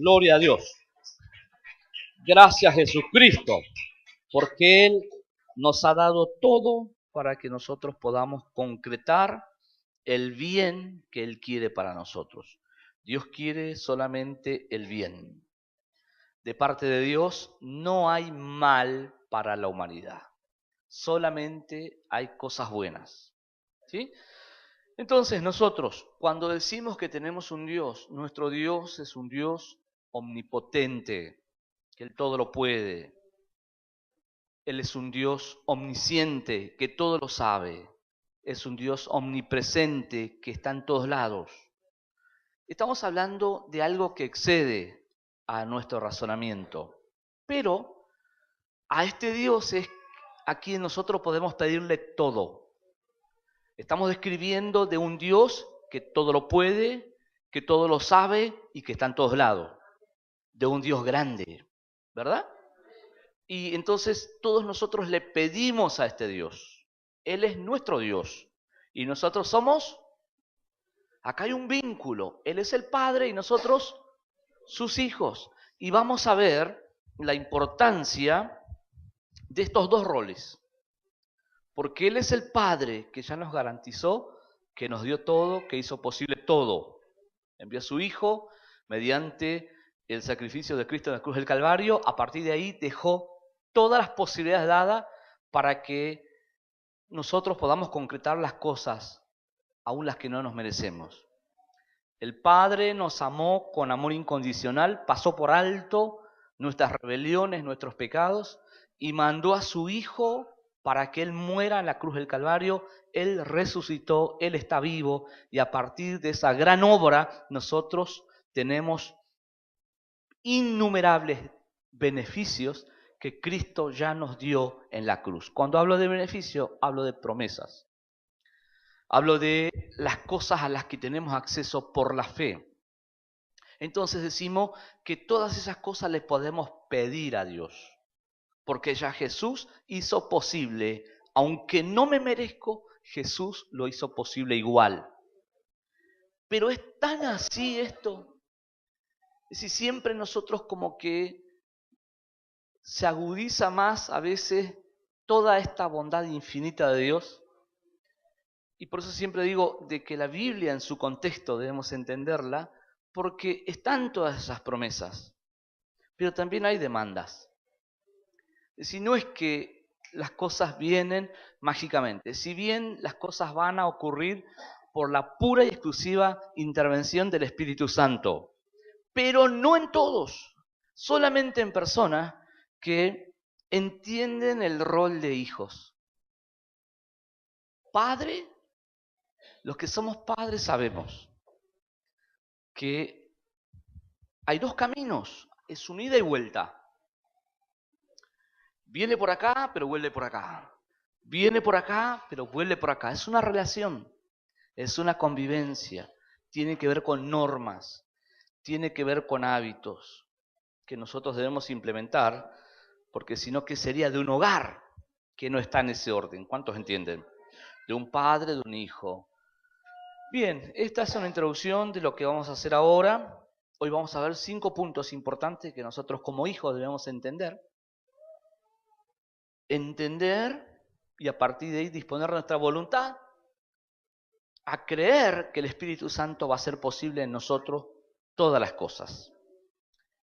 Gloria a Dios. Gracias Jesucristo, porque Él nos ha dado todo para que nosotros podamos concretar el bien que Él quiere para nosotros. Dios quiere solamente el bien. De parte de Dios no hay mal para la humanidad. Solamente hay cosas buenas. ¿Sí? Entonces nosotros, cuando decimos que tenemos un Dios, nuestro Dios es un Dios omnipotente, que Él todo lo puede. Él es un Dios omnisciente, que todo lo sabe. Es un Dios omnipresente, que está en todos lados. Estamos hablando de algo que excede a nuestro razonamiento. Pero a este Dios es a quien nosotros podemos pedirle todo. Estamos describiendo de un Dios que todo lo puede, que todo lo sabe y que está en todos lados. De un Dios grande, ¿verdad? Y entonces todos nosotros le pedimos a este Dios. Él es nuestro Dios. Y nosotros somos, acá hay un vínculo. Él es el Padre y nosotros sus hijos. Y vamos a ver la importancia de estos dos roles. Porque Él es el Padre que ya nos garantizó, que nos dio todo, que hizo posible todo. Envió a su Hijo mediante el sacrificio de Cristo en la cruz del Calvario. A partir de ahí dejó todas las posibilidades dadas para que nosotros podamos concretar las cosas, aun las que no nos merecemos. El Padre nos amó con amor incondicional, pasó por alto nuestras rebeliones, nuestros pecados, y mandó a su Hijo para que Él muera en la cruz del Calvario. Él resucitó, Él está vivo, y a partir de esa gran obra nosotros tenemos innumerables beneficios que Cristo ya nos dio en la cruz. Cuando hablo de beneficio, hablo de promesas. Hablo de las cosas a las que tenemos acceso por la fe. Entonces decimos que todas esas cosas les podemos pedir a Dios, porque ya Jesús hizo posible, aunque no me merezco, Jesús lo hizo posible igual. Pero es tan así esto. Es decir, siempre nosotros como que se agudiza más a veces toda esta bondad infinita de Dios. Y por eso siempre digo de que la Biblia en su contexto debemos entenderla, porque están todas esas promesas, pero también hay demandas. Es decir, no es que las cosas vienen mágicamente, si bien las cosas van a ocurrir por la pura y exclusiva intervención del Espíritu Santo, pero no en todos, solamente en personas que entienden el rol de hijos. Padre, los que somos padres sabemos que hay dos caminos, es un ida y vuelta. Viene por acá, pero vuelve por acá. Viene por acá, pero vuelve por acá. Es una relación, es una convivencia. Tiene que ver con normas, tiene que ver con hábitos que nosotros debemos implementar, porque si no, ¿qué sería de un hogar que no está en ese orden? ¿Cuántos entienden? De un padre, de un hijo. Bien, esta es una introducción de lo que vamos a hacer ahora. Hoy vamos a ver 5 puntos importantes que nosotros como hijos debemos entender y a partir de ahí disponer nuestra voluntad a creer que el Espíritu Santo va a hacer posible en nosotros todas las cosas.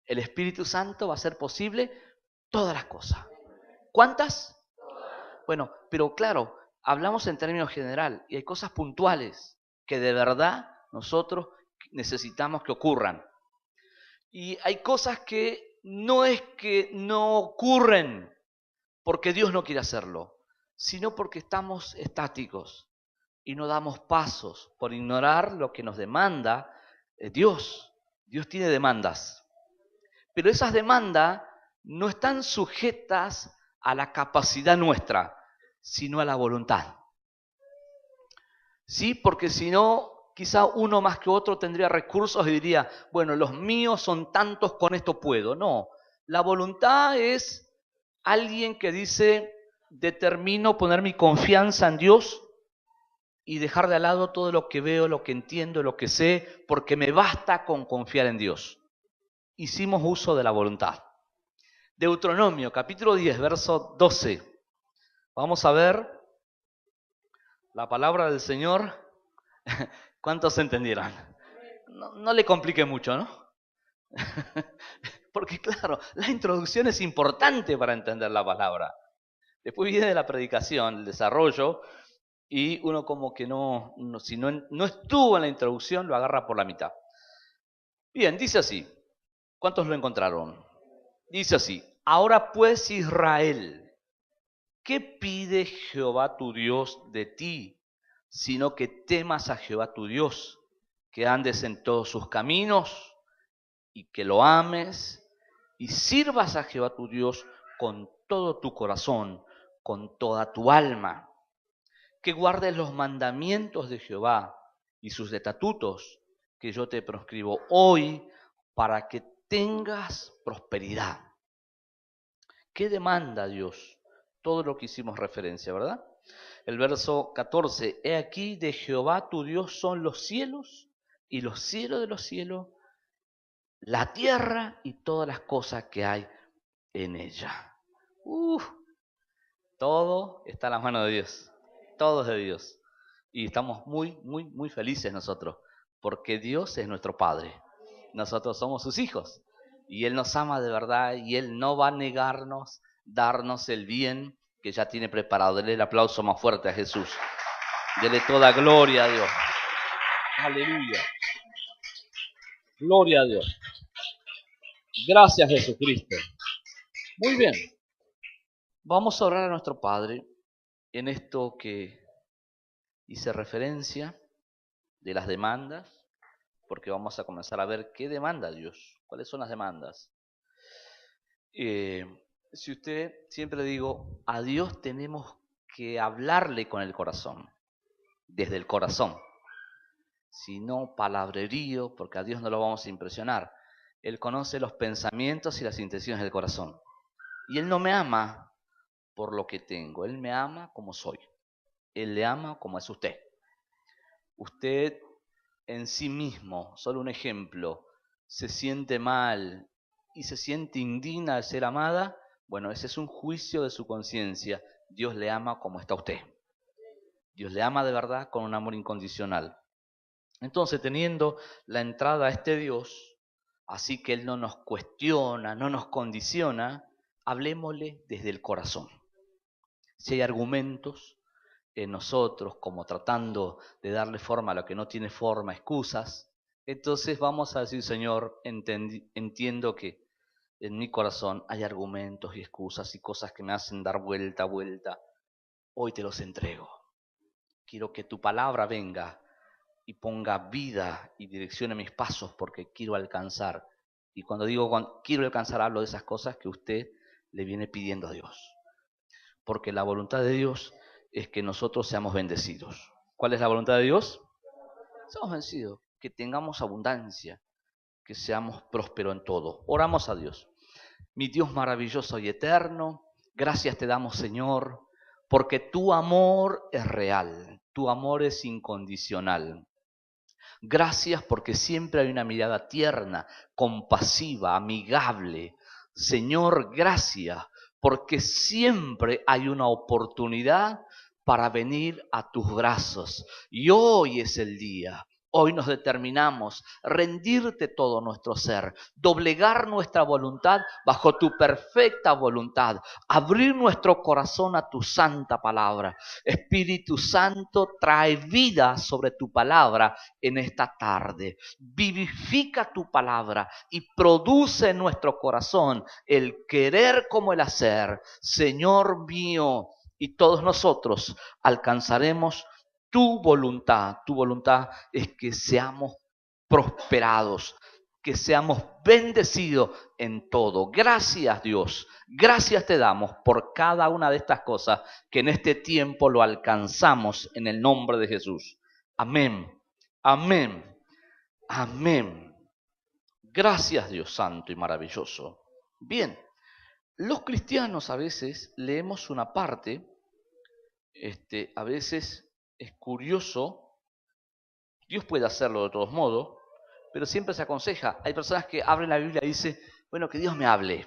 El Espíritu Santo va a hacer posible todas las cosas. ¿Cuántas? Bueno, pero claro, hablamos en términos general y hay cosas puntuales que de verdad nosotros necesitamos que ocurran. Y hay cosas que no es que no ocurren porque Dios no quiere hacerlo, sino porque estamos estáticos y no damos pasos por ignorar lo que nos demanda Dios. Dios tiene demandas, pero esas demandas no están sujetas a la capacidad nuestra, sino a la voluntad. ¿Sí? Porque si no, quizá uno más que otro tendría recursos y diría, bueno, los míos son tantos, con esto puedo. No, la voluntad es alguien que dice, determino poner mi confianza en Dios y dejar de lado todo lo que veo, lo que entiendo, lo que sé, porque me basta con confiar en Dios. hicimos uso de la voluntad. Deuteronomio, capítulo 10, verso 12. Vamos a ver la palabra del Señor. ¿Cuántos entendieron? No le complique mucho, ¿no? Porque claro, la introducción es importante para entender la palabra. Después viene la predicación, el desarrollo, y uno como que si no estuvo en la introducción, lo agarra por la mitad. Bien, dice así. ¿Cuántos lo encontraron? Dice así: ahora pues, Israel, ¿qué pide Jehová tu Dios de ti? Sino que temas a Jehová tu Dios, que andes en todos sus caminos y que lo ames y sirvas a Jehová tu Dios con todo tu corazón, con toda tu alma, que guardes los mandamientos de Jehová y sus estatutos que yo te proscribo hoy para que tengas prosperidad. ¿Qué demanda Dios? Todo lo que hicimos referencia, ¿verdad? El verso 14, he aquí de Jehová tu Dios son los cielos y los cielos de los cielos, la tierra y todas las cosas que hay en ella. Todo está en las manos de Dios, todo es de Dios. Y estamos muy felices nosotros, porque Dios es nuestro Padre. Nosotros somos sus hijos y Él nos ama de verdad y Él no va a negarnos, darnos el bien que ya tiene preparado. Dele el aplauso más fuerte a Jesús. Dele toda gloria a Dios. Aleluya. Gloria a Dios. Gracias, Jesucristo. Muy bien. Vamos a orar a nuestro Padre en esto que hice referencia de las demandas, porque vamos a comenzar a ver qué demanda Dios, cuáles son las demandas. Si usted, siempre digo, a Dios tenemos que hablarle con el corazón, desde el corazón, si no palabrerío, porque a Dios no lo vamos a impresionar. Él conoce los pensamientos y las intenciones del corazón. Y Él no me ama por lo que tengo, Él me ama como soy. Él le ama como es usted. Usted en sí mismo, solo un ejemplo, se siente mal y se siente indigna de ser amada, bueno, ese es un juicio de su conciencia. Dios le ama como está usted. Dios le ama de verdad con un amor incondicional. Entonces, teniendo la entrada a este Dios, así que Él no nos cuestiona, no nos condiciona, hablemosle desde el corazón. Si hay argumentos en nosotros, como tratando de darle forma a lo que no tiene forma, excusas, entonces vamos a decir, Señor, entiendo que en mi corazón hay argumentos y excusas y cosas que me hacen dar vuelta. Hoy te los entrego. Quiero que tu palabra venga y ponga vida y dirección a mis pasos porque quiero alcanzar. Y cuando digo quiero alcanzar, hablo de esas cosas que usted le viene pidiendo a Dios. Porque la voluntad de Dios es que nosotros seamos bendecidos. ¿Cuál es la voluntad de Dios? Seamos bendecidos, que tengamos abundancia, que seamos prósperos en todo. Oramos a Dios. Mi Dios maravilloso y eterno, gracias te damos, Señor, porque tu amor es real, tu amor es incondicional. Gracias porque siempre hay una mirada tierna, compasiva, amigable. Señor, gracias porque siempre hay una oportunidad para venir a tus brazos. Y hoy es el día. Hoy nos determinamos rendirte todo nuestro ser, doblegar nuestra voluntad bajo tu perfecta voluntad, abrir nuestro corazón a tu santa palabra. Espíritu Santo, trae vida sobre tu palabra en esta tarde. Vivifica tu palabra y produce en nuestro corazón el querer como el hacer. Señor mío, y todos nosotros alcanzaremos tu voluntad. Tu voluntad es que seamos prosperados, que seamos bendecidos en todo. Gracias, Dios. Gracias te damos por cada una de estas cosas que en este tiempo lo alcanzamos en el nombre de Jesús. Amén. Amén. Amén. Gracias, Dios santo y maravilloso. Bien, los cristianos a veces leemos una parte, a veces es curioso, Dios puede hacerlo de todos modos, pero siempre se aconseja. Hay personas que abren la Biblia y dicen, bueno, que Dios me hable.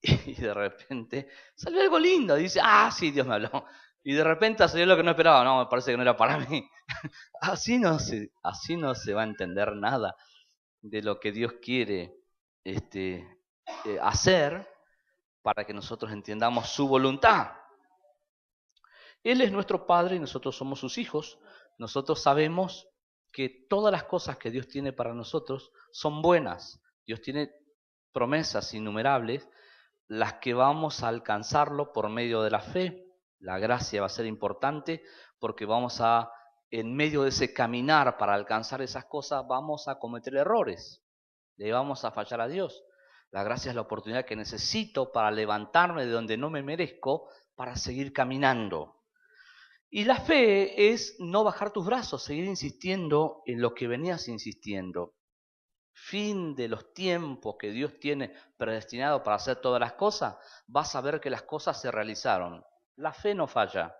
Y de repente salió algo lindo, dice, sí, Dios me habló. Y de repente salió lo que no esperaba, no, me parece que no era para mí. Así no se va a entender nada de lo que Dios quiere hacer para que nosotros entendamos su voluntad. Él es nuestro Padre y nosotros somos sus hijos. Nosotros sabemos que todas las cosas que Dios tiene para nosotros son buenas. Dios tiene promesas innumerables, las que vamos a alcanzarlo por medio de la fe. La gracia va a ser importante porque en medio de ese caminar para alcanzar esas cosas, vamos a cometer errores. Le vamos a fallar a Dios. La gracia es la oportunidad que necesito para levantarme de donde no me merezco para seguir caminando. Y la fe es no bajar tus brazos, seguir insistiendo en lo que venías insistiendo. Fin de los tiempos que Dios tiene predestinado para hacer todas las cosas, vas a ver que las cosas se realizaron. La fe no falla.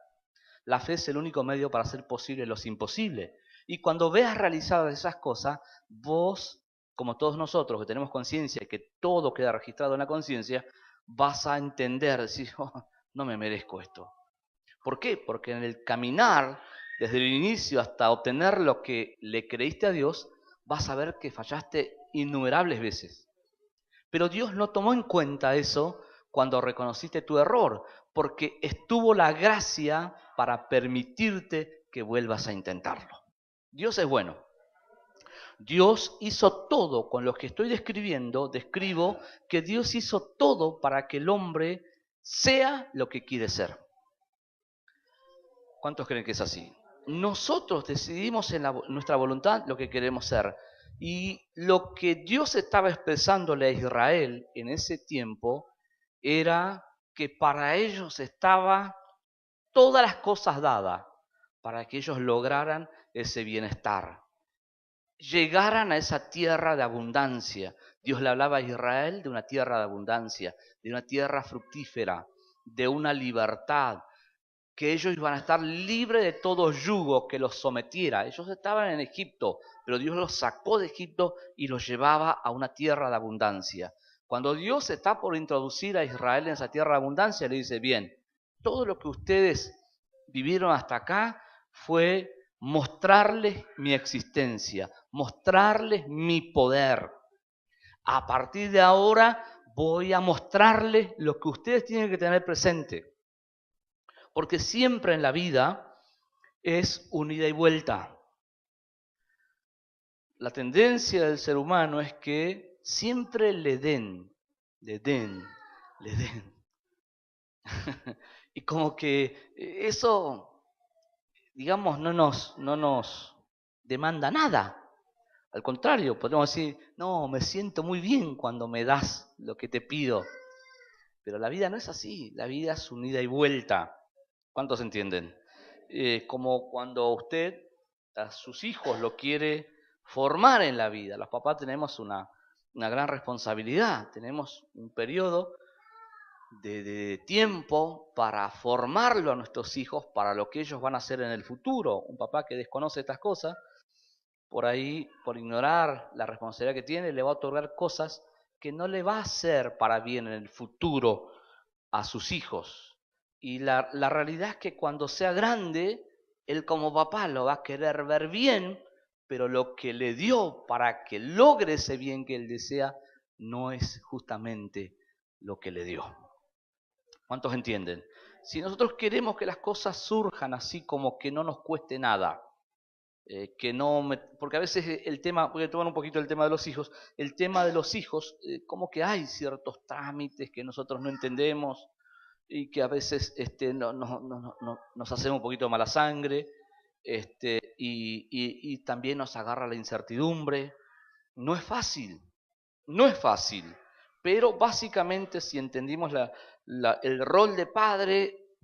La fe es el único medio para hacer posible lo imposible. Y cuando veas realizadas esas cosas, vos, como todos nosotros que tenemos conciencia y que todo queda registrado en la conciencia, vas a entender, decir, no me merezco esto. ¿Por qué? Porque en el caminar, desde el inicio hasta obtener lo que le creíste a Dios, vas a ver que fallaste innumerables veces. Pero Dios no tomó en cuenta eso cuando reconociste tu error, porque estuvo la gracia para permitirte que vuelvas a intentarlo. Dios es bueno. Dios hizo todo con lo que estoy describiendo, describo que Dios hizo todo para que el hombre sea lo que quiere ser. ¿Cuántos creen que es así? Nosotros decidimos en nuestra voluntad lo que queremos ser. Y lo que Dios estaba expresándole a Israel en ese tiempo era que para ellos estaba todas las cosas dadas para que ellos lograran ese bienestar. Llegaran a esa tierra de abundancia. Dios le hablaba a Israel de una tierra de abundancia, de una tierra fructífera, de una libertad, que ellos iban a estar libres de todo yugo que los sometiera. Ellos estaban en Egipto, pero Dios los sacó de Egipto y los llevaba a una tierra de abundancia. Cuando Dios está por introducir a Israel en esa tierra de abundancia, le dice, bien, todo lo que ustedes vivieron hasta acá fue mostrarles mi existencia, mostrarles mi poder. A partir de ahora voy a mostrarles lo que ustedes tienen que tener presente. Porque siempre en la vida es un ida y vuelta. La tendencia del ser humano es que siempre le den. Y como que eso, digamos, no nos demanda nada. Al contrario, podemos decir, no, me siento muy bien cuando me das lo que te pido. Pero la vida no es así, la vida es un ida y vuelta. ¿Cuántos entienden? Como cuando usted a sus hijos lo quiere formar en la vida. Los papás tenemos una gran responsabilidad, tenemos un periodo de tiempo para formarlo a nuestros hijos para lo que ellos van a hacer en el futuro. Un papá que desconoce estas cosas, por ahí, por ignorar la responsabilidad que tiene, le va a otorgar cosas que no le va a hacer para bien en el futuro a sus hijos. Y la realidad es que cuando sea grande, él como papá lo va a querer ver bien, pero lo que le dio para que logre ese bien que él desea, no es justamente lo que le dio. ¿Cuántos entienden? Si nosotros queremos que las cosas surjan así como que no nos cueste nada, porque a veces el tema, voy a tomar un poquito el tema de los hijos, como que hay ciertos trámites que nosotros no entendemos, y que a veces nos hacemos un poquito de mala sangre, y también nos agarra la incertidumbre. No es fácil, pero básicamente si entendimos el rol de padre,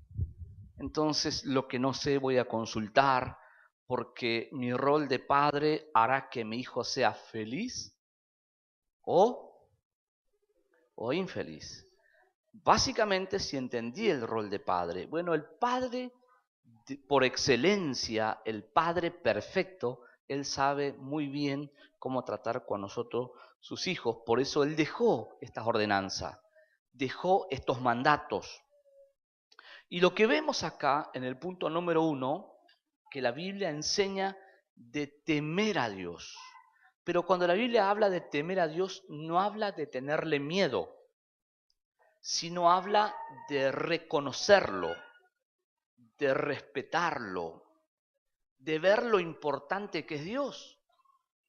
entonces lo que no sé voy a consultar, porque mi rol de padre hará que mi hijo sea feliz o infeliz. Básicamente, si entendí el rol de padre, bueno, el padre por excelencia, el padre perfecto, Él sabe muy bien cómo tratar con nosotros, sus hijos. Por eso Él dejó estas ordenanzas, dejó estos mandatos. Y lo que vemos acá en el punto número 1, que la Biblia enseña de temer a Dios. Pero cuando la Biblia habla de temer a Dios, no habla de tenerle miedo, sino habla de reconocerlo, de respetarlo, de ver lo importante que es Dios.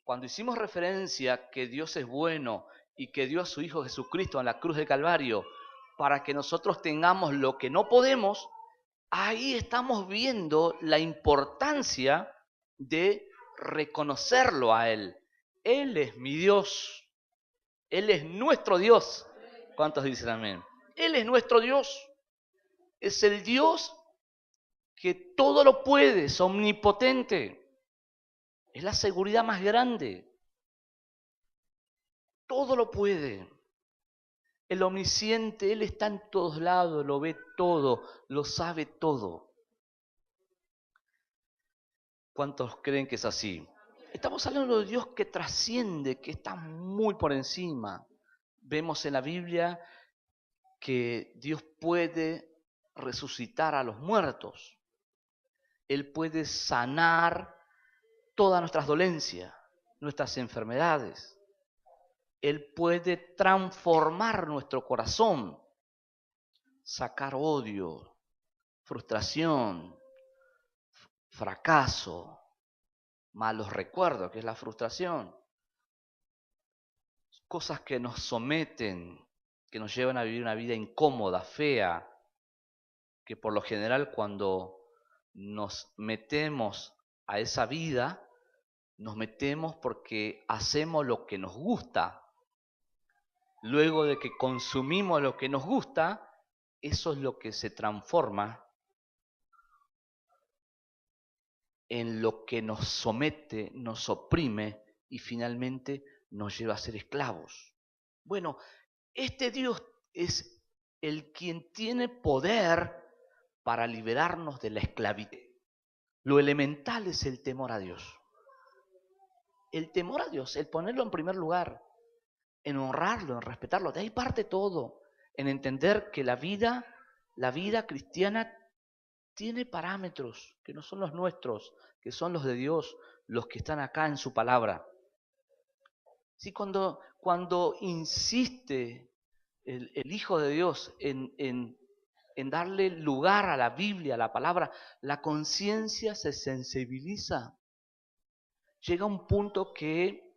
Cuando hicimos referencia que Dios es bueno y que dio a su Hijo Jesucristo en la cruz del Calvario para que nosotros tengamos lo que no podemos, ahí estamos viendo la importancia de reconocerlo a Él. Él es mi Dios. Él es nuestro Dios. ¿Cuántos dicen amén? Él es nuestro Dios. Es el Dios que todo lo puede, es omnipotente. Es la seguridad más grande. Todo lo puede. El omnisciente, Él está en todos lados, lo ve todo, lo sabe todo. ¿Cuántos creen que es así? Estamos hablando de Dios que trasciende, que está muy por encima. Vemos en la Biblia que Dios puede resucitar a los muertos. Él puede sanar todas nuestras dolencias, nuestras enfermedades. Él puede transformar nuestro corazón, sacar odio, frustración, fracaso, malos recuerdos, que es la frustración, cosas que nos someten, que nos llevan a vivir una vida incómoda, fea, que por lo general cuando nos metemos a esa vida, nos metemos porque hacemos lo que nos gusta. Luego de que consumimos lo que nos gusta, eso es lo que se transforma en lo que nos somete, nos oprime y finalmente nos lleva a ser esclavos. Bueno, este Dios es el quien tiene poder para liberarnos de la esclavitud. Lo elemental es el temor a Dios. El temor a Dios, el ponerlo en primer lugar, en honrarlo, en respetarlo. De ahí parte todo, en entender que la vida cristiana tiene parámetros que no son los nuestros, que son los de Dios, los que están acá en su palabra. Sí, cuando insiste el Hijo de Dios en darle lugar a la Biblia, a la palabra, la conciencia se sensibiliza. Llega un punto que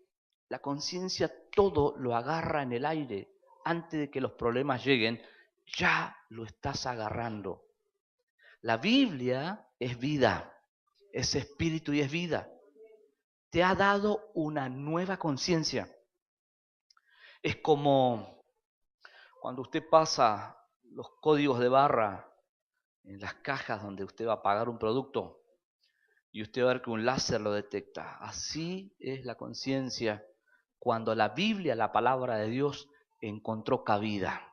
la conciencia todo lo agarra en el aire. Antes de que los problemas lleguen, ya lo estás agarrando. La Biblia es vida, es espíritu y es vida. Te ha dado una nueva conciencia. Es como cuando usted pasa los códigos de barra en las cajas donde usted va a pagar un producto y usted va a ver que un láser lo detecta. Así es la conciencia cuando la Biblia, la palabra de Dios, encontró cabida.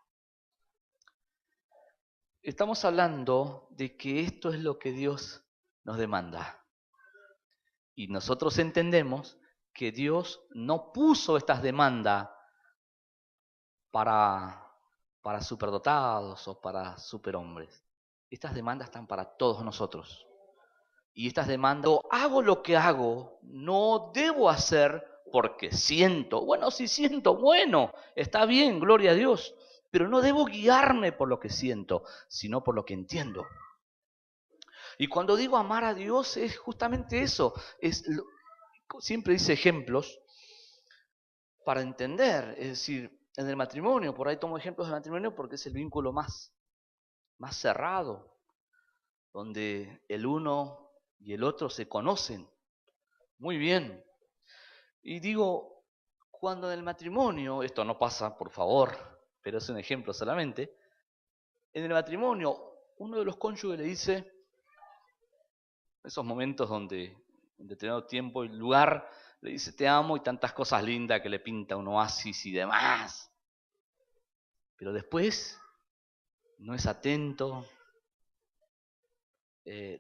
Estamos hablando de que esto es lo que Dios nos demanda. Y nosotros entendemos que Dios no puso estas demandas para superdotados o para superhombres. Estas demandas están para todos nosotros. Y estas demandas, hago lo que hago, no debo hacer porque siento. Bueno, si siento, bueno, está bien, gloria a Dios. Pero no debo guiarme por lo que siento, sino por lo que entiendo. Y cuando digo amar a Dios es justamente eso. Siempre dice ejemplos para entender. Es decir, en el matrimonio, por ahí tomo ejemplos del matrimonio porque es el vínculo más cerrado, donde el uno y el otro se conocen muy bien. Y digo, cuando en el matrimonio, esto no pasa, por favor, pero es un ejemplo solamente, en el matrimonio uno de los cónyuges le dice, esos momentos donde en determinado tiempo y lugar le dice te amo y tantas cosas lindas que le pinta un oasis y demás. Pero después no es atento,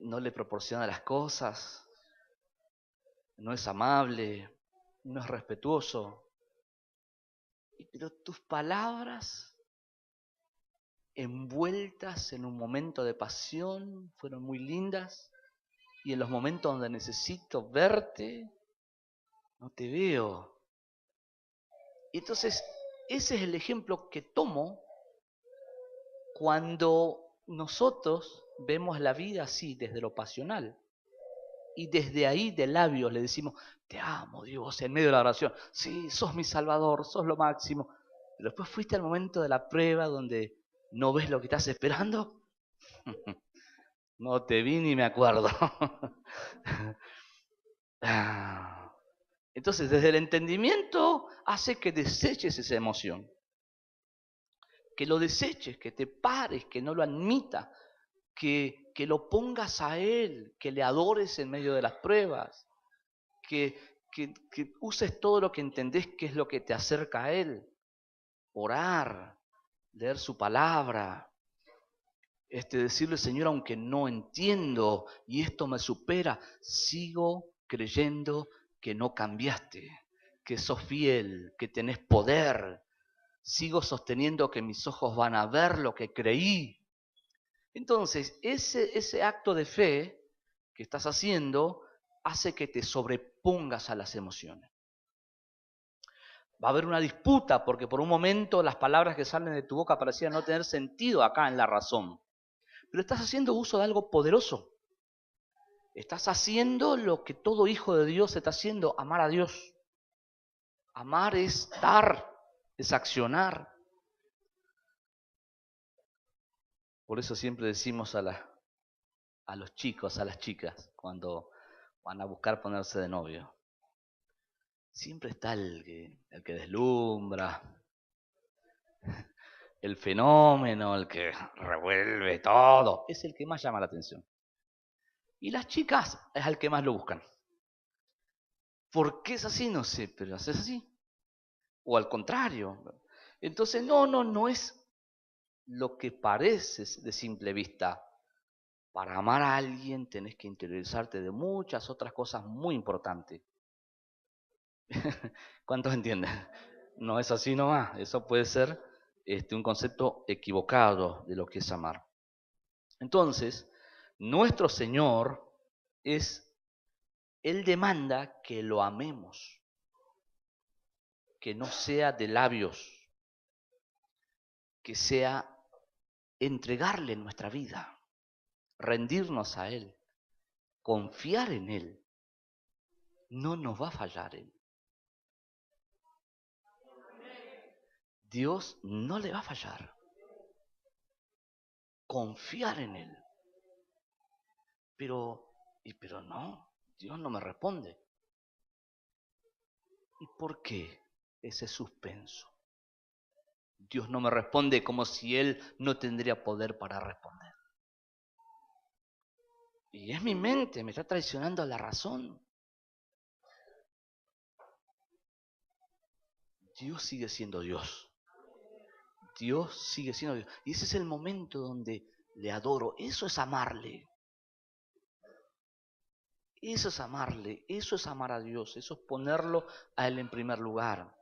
no le proporciona las cosas. no es amable, no es respetuoso. Pero tus palabras envueltas en un momento de pasión fueron muy lindas, y en los momentos donde necesito verte, no te veo. Entonces, ese es el ejemplo que tomo cuando nosotros vemos la vida así, desde lo pasional. Y desde ahí de labios le decimos, te amo Dios, en medio de la oración. Sí, sos mi Salvador, sos lo máximo. Pero después fuiste al momento de la prueba donde no ves lo que estás esperando. No te vi ni me acuerdo. Entonces, desde el entendimiento hace que deseches esa emoción. Que lo deseches, que te pares, que no lo admitas, que lo pongas a Él, que le adores en medio de las pruebas, que uses todo lo que entendés que es lo que te acerca a Él. Orar, leer su palabra, decirle, Señor, aunque no entiendo y esto me supera, sigo creyendo que no cambiaste, que sos fiel, que tenés poder. Sigo sosteniendo que mis ojos van a ver lo que creí. Entonces, ese acto de fe que estás haciendo hace que te sobrepongas a las emociones. Va a haber una disputa porque por un momento las palabras que salen de tu boca parecían no tener sentido acá en la razón. Pero estás haciendo uso de algo poderoso. Estás haciendo lo que todo hijo de Dios está haciendo, amar a Dios. Amar es dar, es accionar. Por eso siempre decimos a los chicos, a las chicas, cuando van a buscar ponerse de novio. Siempre está el que deslumbra, el fenómeno, el que revuelve todo. Es el que más llama la atención. Y las chicas es al que más lo buscan. ¿Por qué es así? No sé, pero es así. O al contrario. Entonces, no es lo que parece de simple vista. Para amar a alguien tenés que interiorizarte de muchas otras cosas muy importantes. ¿Cuántos entienden? No es así nomás. Eso puede ser un concepto equivocado de lo que es amar. Entonces, nuestro Señor Él demanda que lo amemos, que no sea de labios, que sea entregarle nuestra vida, rendirnos a Él, confiar en Él. No nos va a fallar Él. Dios no le va a fallar. Confiar en Él. Pero no, Dios no me responde. ¿Y por qué ese suspenso? Dios no me responde como si Él no tendría poder para responder. Y es mi mente, me está traicionando la razón. Dios sigue siendo Dios. Dios sigue siendo Dios. Y ese es el momento donde le adoro. Eso es amarle. Eso es amarle. Eso es amar a Dios. Eso es ponerlo a Él en primer lugar.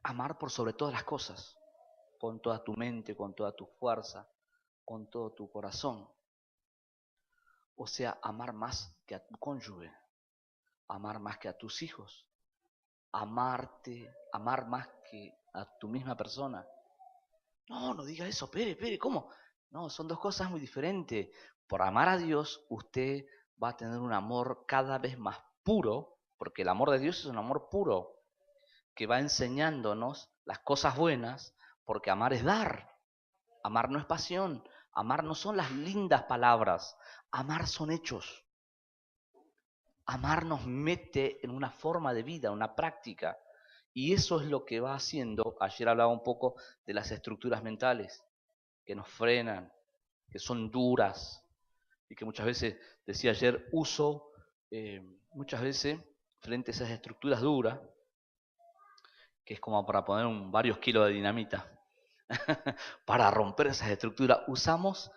Amar por sobre todas las cosas. Con toda tu mente, con toda tu fuerza, con todo tu corazón. O sea, amar más que a tu cónyuge. Amar más que a tus hijos. Amar más que a tu misma persona. No diga eso, espere, ¿cómo? No, son dos cosas muy diferentes. Por amar a Dios, usted va a tener un amor cada vez más puro, porque el amor de Dios es un amor puro, que va enseñándonos las cosas buenas, porque amar es dar. Amar no es pasión, amar no son las lindas palabras, amar son hechos. Amar nos mete en una forma de vida, una práctica. Y eso es lo que va haciendo, ayer hablaba un poco de las estructuras mentales, que nos frenan, que son duras, y que muchas veces, decía ayer, uso muchas veces frente a esas estructuras duras, que es como para poner varios kilos de dinamita, para romper esas estructuras, usamos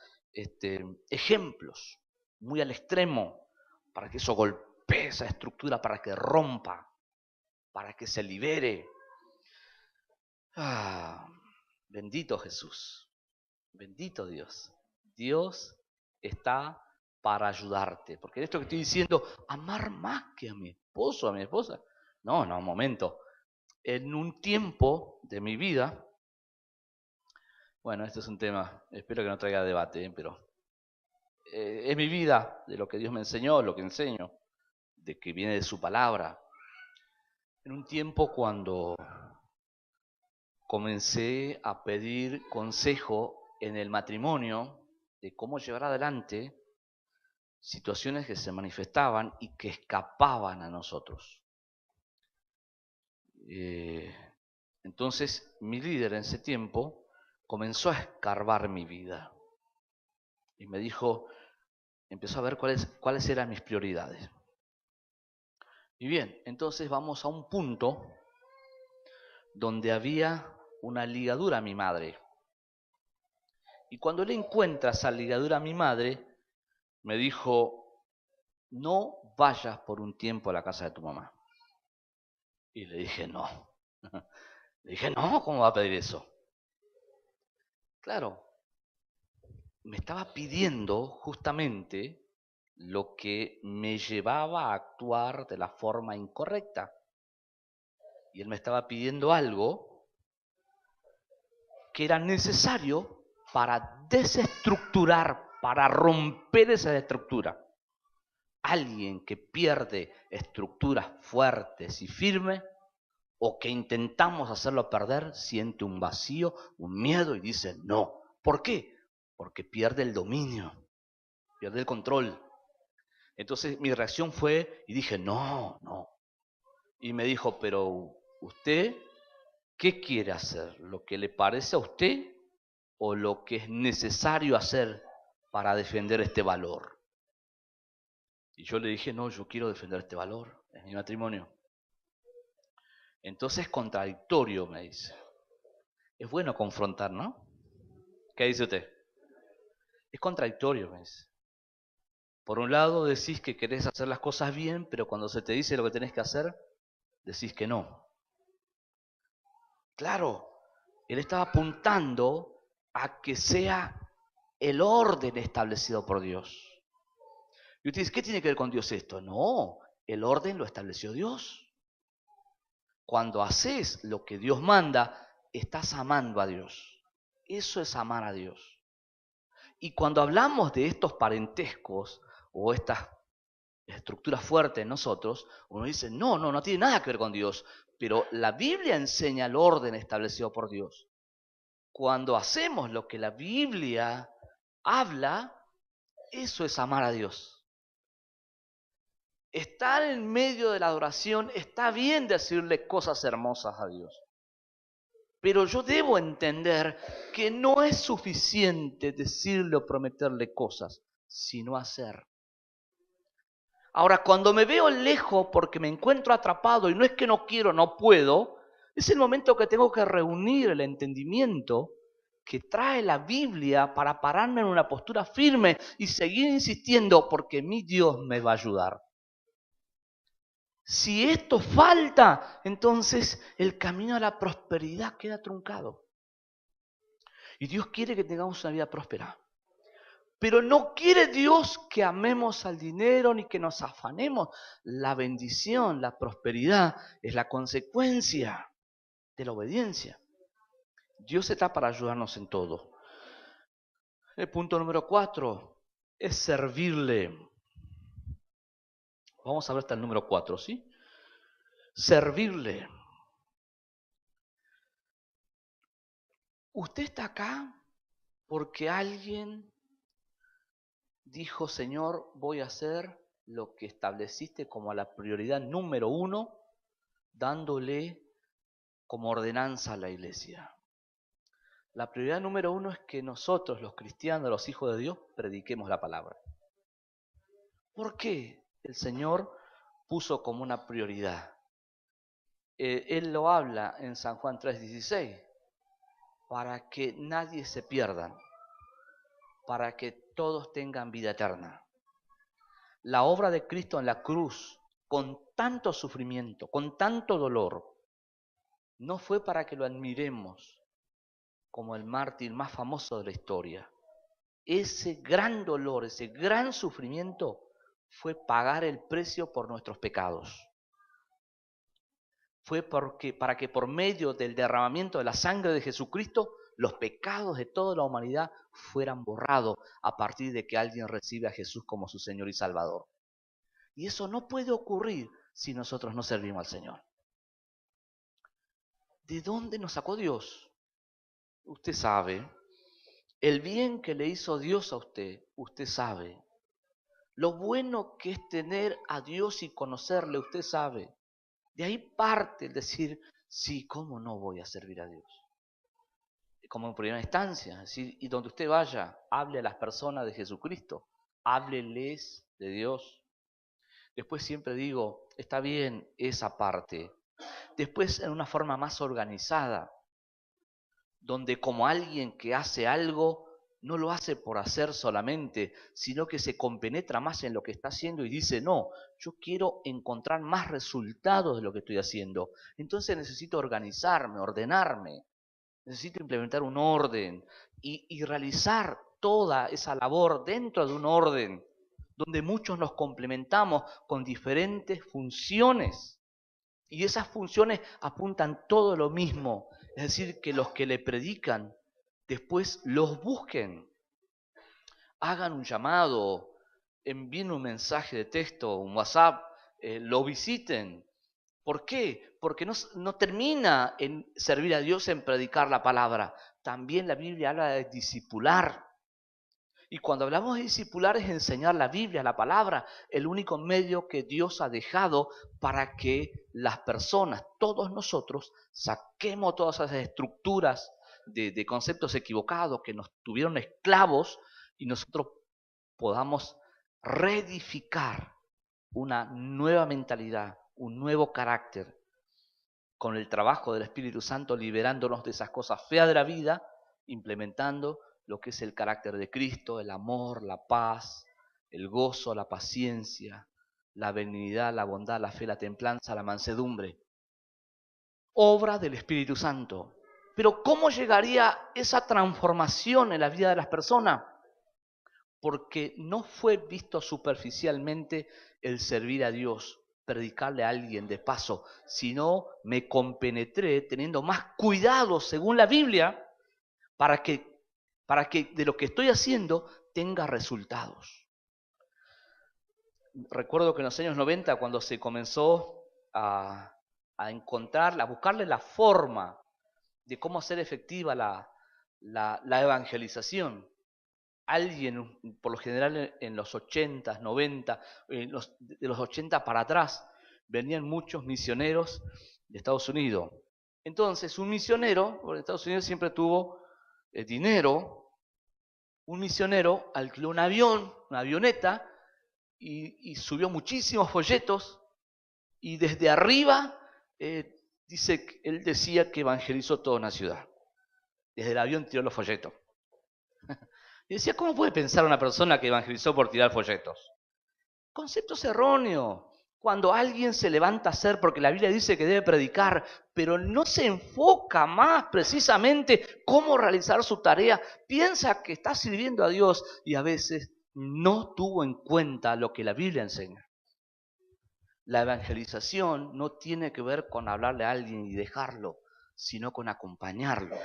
ejemplos muy al extremo, para que eso golpee esa estructura, para que rompa, para que se libere. Bendito Jesús, bendito Dios. Dios está para ayudarte, porque esto que estoy diciendo, amar más que a mi esposo, a mi esposa. No, un momento. En un tiempo de mi vida, bueno, este es un tema, espero que no traiga debate, pero es mi vida, de lo que Dios me enseñó, lo que enseño, de que viene de su palabra. En un tiempo cuando comencé a pedir consejo en el matrimonio de cómo llevar adelante situaciones que se manifestaban y que escapaban a nosotros. Entonces mi líder en ese tiempo comenzó a escarbar mi vida y me dijo, empezó a ver cuáles eran mis prioridades. Y bien, entonces vamos a un punto donde había una ligadura a mi madre. Y cuando él encuentra esa ligadura a mi madre, me dijo, no vayas por un tiempo a la casa de tu mamá. Y le dije, no. Le dije, no, ¿cómo va a pedir eso? Claro, me estaba pidiendo justamente lo que me llevaba a actuar de la forma incorrecta. Y él me estaba pidiendo algo que era necesario para desestructurar, para romper esa estructura. Alguien que pierde estructuras fuertes y firmes, o que intentamos hacerlo perder, siente un vacío, un miedo y dice no. ¿Por qué? Porque pierde el dominio, pierde el control. Entonces mi reacción fue y dije no. Y me dijo, pero usted, ¿qué quiere hacer? ¿Lo que le parece a usted o lo que es necesario hacer para defender este valor? Y yo le dije, no, yo quiero defender este valor en mi matrimonio. Entonces, contradictorio, me dice. Es bueno confrontar, ¿no? ¿Qué dice usted? Es contradictorio, me dice. Por un lado decís que querés hacer las cosas bien, pero cuando se te dice lo que tenés que hacer, decís que no. Claro, él estaba apuntando a que sea el orden establecido por Dios. Y usted dice, ¿qué tiene que ver con Dios esto? No, el orden lo estableció Dios. Cuando haces lo que Dios manda, estás amando a Dios. Eso es amar a Dios. Y cuando hablamos de estos parentescos o estas estructuras fuertes en nosotros, uno dice, no tiene nada que ver con Dios. Pero la Biblia enseña el orden establecido por Dios. Cuando hacemos lo que la Biblia habla, eso es amar a Dios. Estar en medio de la adoración, está bien decirle cosas hermosas a Dios. Pero yo debo entender que no es suficiente decirle o prometerle cosas, sino hacer. Ahora, cuando me veo lejos porque me encuentro atrapado y no es que no quiero, no puedo, es el momento que tengo que reunir el entendimiento que trae la Biblia para pararme en una postura firme y seguir insistiendo porque mi Dios me va a ayudar. Si esto falta, entonces el camino a la prosperidad queda truncado. Y Dios quiere que tengamos una vida próspera. Pero no quiere Dios que amemos al dinero ni que nos afanemos. La bendición, la prosperidad es la consecuencia de la obediencia. Dios está para ayudarnos en todo. El punto número 4 es servirle. Vamos a ver hasta el número 4, ¿sí? Servirle. Usted está acá porque alguien dijo, Señor, voy a hacer lo que estableciste como la prioridad número 1, dándole como ordenanza a la iglesia. La prioridad número 1 es que nosotros, los cristianos, los hijos de Dios, prediquemos la palabra. ¿Por qué el Señor puso como una prioridad? Él lo habla en San Juan 3:16, para que nadie se pierda, para que todos tengan vida eterna. La obra de Cristo en la cruz, con tanto sufrimiento, con tanto dolor, no fue para que lo admiremos como el mártir más famoso de la historia. Ese gran dolor, ese gran sufrimiento fue pagar el precio por nuestros pecados. Fue para que por medio del derramamiento de la sangre de Jesucristo, los pecados de toda la humanidad fueran borrados a partir de que alguien recibe a Jesús como su Señor y Salvador. Y eso no puede ocurrir si nosotros no servimos al Señor. ¿De dónde nos sacó Dios? Usted sabe. El bien que le hizo Dios a usted, usted sabe. Lo bueno que es tener a Dios y conocerle, usted sabe. De ahí parte el decir, sí, ¿cómo no voy a servir a Dios? Como en primera instancia, es decir, y donde usted vaya, hable a las personas de Jesucristo, hábleles de Dios. Después siempre digo, está bien esa parte. Después en una forma más organizada, donde como alguien que hace algo, no lo hace por hacer solamente, sino que se compenetra más en lo que está haciendo y dice, no, yo quiero encontrar más resultados de lo que estoy haciendo. Entonces necesito organizarme, ordenarme, necesito implementar un orden y realizar toda esa labor dentro de un orden, donde muchos nos complementamos con diferentes funciones. Y esas funciones apuntan todo lo mismo, es decir, que los que le predican después los busquen, hagan un llamado, envíen un mensaje de texto, un WhatsApp, lo visiten. ¿Por qué? Porque no termina en servir a Dios en predicar la palabra. También la Biblia habla de discipular. Y cuando hablamos de discipular es enseñar la Biblia, la palabra, el único medio que Dios ha dejado para que las personas, todos nosotros, saquemos todas esas estructuras de conceptos equivocados que nos tuvieron esclavos y nosotros podamos reedificar una nueva mentalidad, un nuevo carácter, con el trabajo del Espíritu Santo, liberándonos de esas cosas feas de la vida, implementando lo que es el carácter de Cristo, el amor, la paz, el gozo, la paciencia, la benignidad, la bondad, la fe, la templanza, la mansedumbre. Obra del Espíritu Santo. Pero ¿cómo llegaría esa transformación en la vida de las personas? Porque no fue visto superficialmente el servir a Dios, predicarle a alguien de paso, sino me compenetré teniendo más cuidado según la Biblia para que de lo que estoy haciendo tenga resultados. Recuerdo que en los años 90, cuando se comenzó a encontrar, a buscarle la forma de cómo hacer efectiva la evangelización, alguien, por lo general en los 80, 90, de los 80 para atrás, venían muchos misioneros de Estados Unidos. Entonces, un misionero, porque Estados Unidos siempre tuvo dinero, un misionero alquiló un avión, una avioneta, y subió muchísimos folletos, y desde arriba, él decía que evangelizó toda una ciudad. Desde el avión tiró los folletos. Y decía, ¿cómo puede pensar una persona que evangelizó por tirar folletos? Conceptos erróneos. Cuando alguien se levanta a hacer, porque la Biblia dice que debe predicar, pero no se enfoca más precisamente cómo realizar su tarea, piensa que está sirviendo a Dios y a veces no tuvo en cuenta lo que la Biblia enseña. La evangelización no tiene que ver con hablarle a alguien y dejarlo, sino con acompañarlo,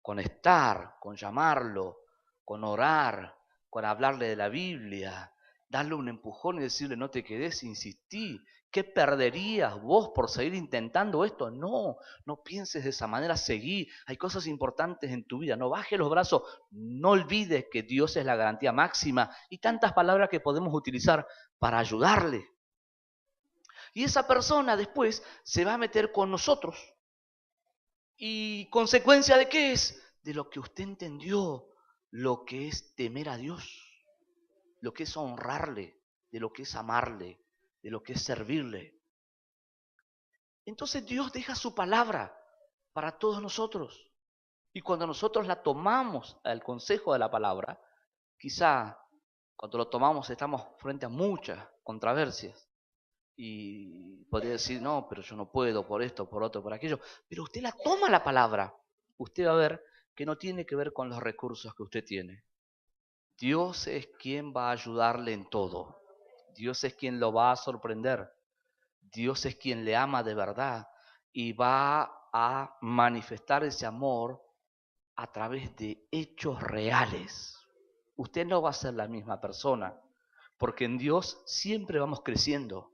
con estar, con llamarlo, con orar, con hablarle de la Biblia, darle un empujón y decirle no te quedes, insistí. ¿Qué perderías vos por seguir intentando esto? No, no pienses de esa manera, seguí. Hay cosas importantes en tu vida, no bajes los brazos, no olvides que Dios es la garantía máxima y tantas palabras que podemos utilizar para ayudarle. Y esa persona después se va a meter con nosotros. ¿Y consecuencia de qué es? De lo que usted entendió, lo que es temer a Dios, lo que es honrarle, de lo que es amarle, de lo que es servirle. Entonces Dios deja su palabra para todos nosotros. Y cuando nosotros la tomamos al consejo de la palabra, quizá Cuando lo tomamos estamos frente a muchas controversias. Y podría decir, no, pero yo no puedo por esto, por otro, por aquello. Pero usted la toma la palabra. Usted va a ver que no tiene que ver con los recursos que usted tiene. Dios es quien va a ayudarle en todo. Dios es quien lo va a sorprender. Dios es quien le ama de verdad y va a manifestar ese amor a través de hechos reales. Usted no va a ser la misma persona, porque en Dios siempre vamos creciendo.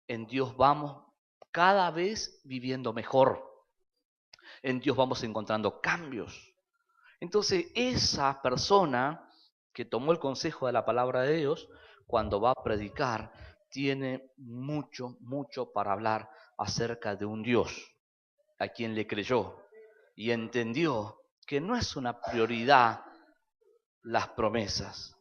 En Dios vamos cada vez viviendo mejor. En Dios vamos encontrando cambios. Entonces, esa persona que tomó el consejo de la palabra de Dios, cuando va a predicar, tiene mucho, mucho para hablar acerca de un Dios a quien le creyó y entendió que no es una prioridad las promesas.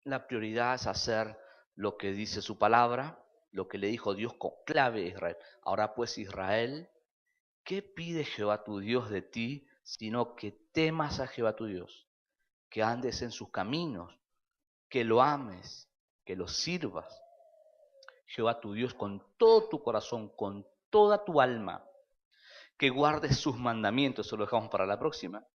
La prioridad es hacer lo que dice su palabra, lo que le dijo Dios con clave a Israel. Ahora pues, Israel, ¿qué pide Jehová tu Dios de ti, sino que temas a Jehová tu Dios, que andes en sus caminos, que lo ames, que lo sirvas? Jehová tu Dios con todo tu corazón, con toda tu alma, que guardes sus mandamientos, eso lo dejamos para la próxima,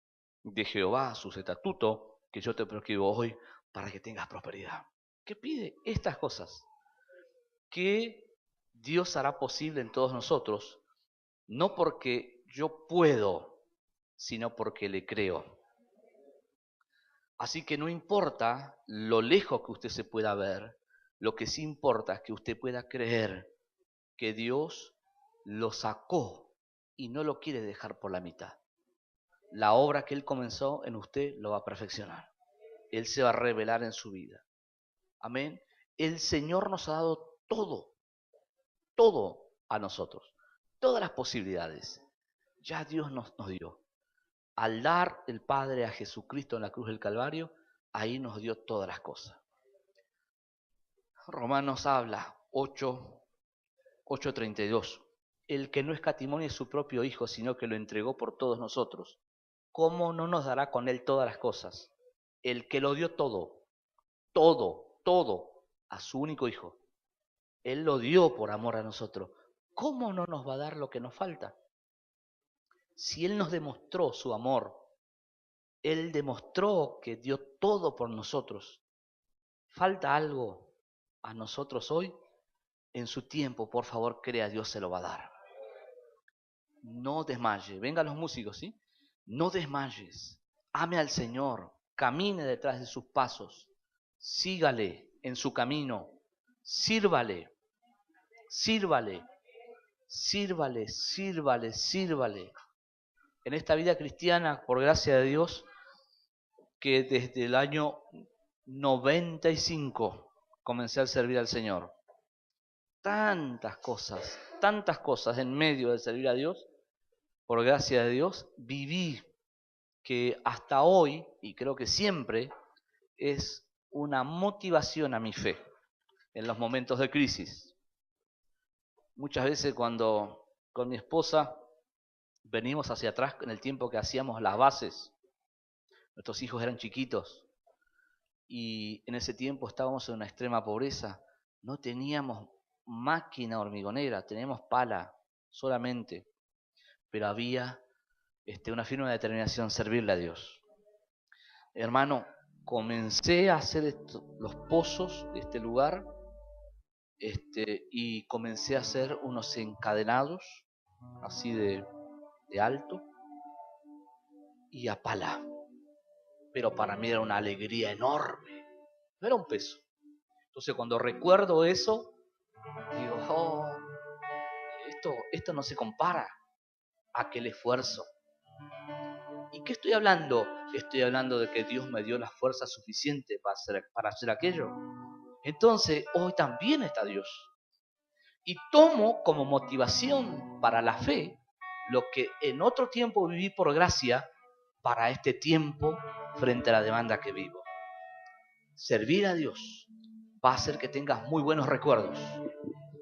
de Jehová, sus estatutos, que yo te prescribo hoy, para que tengas prosperidad. ¿Qué pide? Estas cosas que Dios hará posible en todos nosotros, no porque yo puedo, sino porque le creo. Así que no importa lo lejos que usted se pueda ver, lo que sí importa es que usted pueda creer que Dios lo sacó y no lo quiere dejar por la mitad. La obra que Él comenzó en usted lo va a perfeccionar. Él se va a revelar en su vida. Amén. El Señor nos ha dado todo, todo a nosotros, todas las posibilidades. Ya Dios nos dio. Al dar el Padre a Jesucristo en la cruz del Calvario, ahí nos dio todas las cosas. Romanos habla 8:32. El que no escatimó ni su propio Hijo, sino que lo entregó por todos nosotros, ¿cómo no nos dará con Él todas las cosas? El que lo dio todo, todo, a su único Hijo. Él lo dio por amor a nosotros. ¿Cómo no nos va a dar lo que nos falta? Si Él nos demostró su amor, Él demostró que dio todo por nosotros. ¿Falta algo a nosotros hoy? En su tiempo, por favor, crea, Dios se lo va a dar. No desmaye. Vengan los músicos, ¿sí? No desmayes. Ame al Señor. Camine detrás de sus pasos. Sígale en su camino. Sírvale. Sírvale. Sírvale, sírvale, sírvale. En esta vida cristiana, por gracia de Dios, que desde el año 95 comencé a servir al Señor. Tantas cosas en medio de servir a Dios, por gracia de Dios, viví que hasta hoy, y creo que siempre, es una motivación a mi fe en los momentos de crisis. Muchas veces cuando con mi esposa venimos hacia atrás en el tiempo que hacíamos las bases, nuestros hijos eran chiquitos y en ese tiempo estábamos en una extrema pobreza, no teníamos máquina hormigonera, teníamos pala solamente, pero había una firme determinación, servirle a Dios. Hermano, comencé a hacer los pozos de este lugar y comencé a hacer unos encadenados así de alto y a pala. Pero para mí era una alegría enorme, no era un peso. Entonces cuando recuerdo eso, digo, oh, esto no se compara a aquel esfuerzo. ¿Y qué estoy hablando? Estoy hablando de que Dios me dio la fuerza suficiente para hacer aquello. Entonces hoy también está Dios. Y tomo como motivación para la fe lo que en otro tiempo viví por gracia para este tiempo frente a la demanda que vivo. Servir a Dios va a hacer que tengas muy buenos recuerdos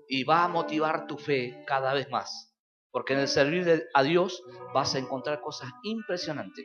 y va a motivar tu fe cada vez más, porque en el servir a Dios vas a encontrar cosas impresionantes.